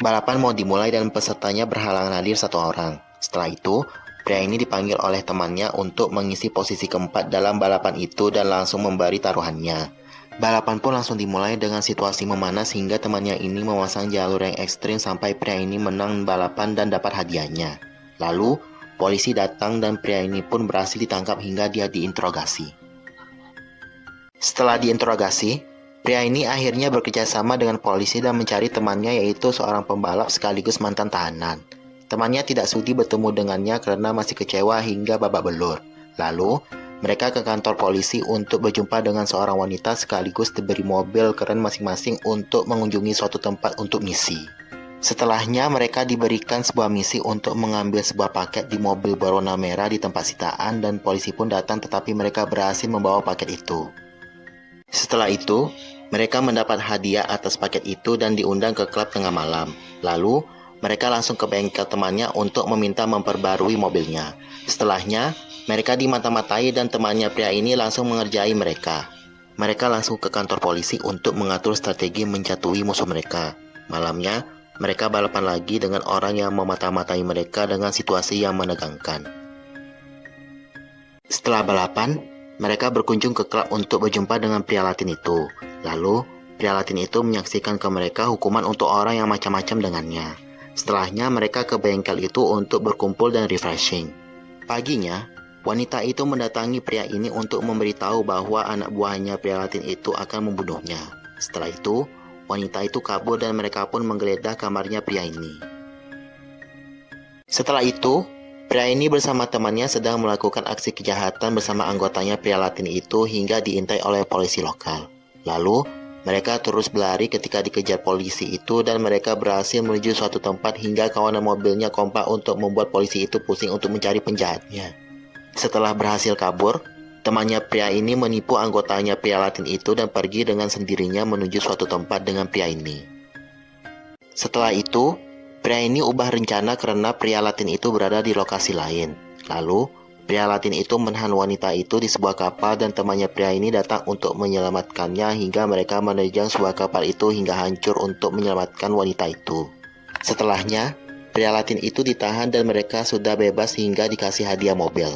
Balapan mau dimulai dan pesertanya berhalangan hadir satu orang. Setelah itu, pria ini dipanggil oleh temannya untuk mengisi posisi keempat dalam balapan itu dan langsung memberi taruhannya. Balapan pun langsung dimulai dengan situasi memanas hingga temannya ini memasang jalur yang ekstrim sampai pria ini menang balapan dan dapat hadiahnya. Lalu, polisi datang dan pria ini pun berhasil ditangkap hingga dia diinterogasi. Setelah diinterogasi, pria ini akhirnya bekerja sama dengan polisi dan mencari temannya yaitu seorang pembalap sekaligus mantan tahanan. Temannya tidak sudi bertemu dengannya karena masih kecewa hingga babak belur. Lalu, mereka ke kantor polisi untuk berjumpa dengan seorang wanita sekaligus diberi mobil keren masing-masing untuk mengunjungi suatu tempat untuk misi. Setelahnya, mereka diberikan sebuah misi untuk mengambil sebuah paket di mobil berwarna merah di tempat sitaan dan polisi pun datang tetapi mereka berhasil membawa paket itu. Setelah itu, mereka mendapat hadiah atas paket itu dan diundang ke klub tengah malam. Lalu, mereka langsung ke bengkel temannya untuk meminta memperbarui mobilnya. Setelahnya, mereka dimata-matai dan temannya pria ini langsung mengerjai mereka. Mereka langsung ke kantor polisi untuk mengatur strategi menjatuhi musuh mereka. Malamnya, mereka balapan lagi dengan orang yang memata-matai mereka dengan situasi yang menegangkan. Setelah balapan, mereka berkunjung ke klub untuk berjumpa dengan pria Latin itu. Lalu, pria Latin itu menyaksikan ke mereka hukuman untuk orang yang macam-macam dengannya. Setelahnya, mereka ke bengkel itu untuk berkumpul dan refreshing. Paginya, wanita itu mendatangi pria ini untuk memberitahu bahwa anak buahnya pria Latin itu akan membunuhnya. Setelah itu, wanita itu kabur dan mereka pun menggeledah kamarnya pria ini. Setelah itu, pria ini bersama temannya sedang melakukan aksi kejahatan bersama anggotanya pria Latin itu hingga diintai oleh polisi lokal. Lalu, mereka terus berlari ketika dikejar polisi itu dan mereka berhasil menuju suatu tempat hingga kawanan mobilnya kompak untuk membuat polisi itu pusing untuk mencari penjahatnya. Setelah berhasil kabur, temannya pria ini menipu anggotanya pria Latin itu dan pergi dengan sendirinya menuju suatu tempat dengan pria ini. Setelah itu, pria ini ubah rencana karena pria Latin itu berada di lokasi lain. Lalu, pria Latin itu menahan wanita itu di sebuah kapal dan temannya pria ini datang untuk menyelamatkannya hingga mereka menerjang sebuah kapal itu hingga hancur untuk menyelamatkan wanita itu. Setelahnya, pria Latin itu ditahan dan mereka sudah bebas hingga dikasih hadiah mobil.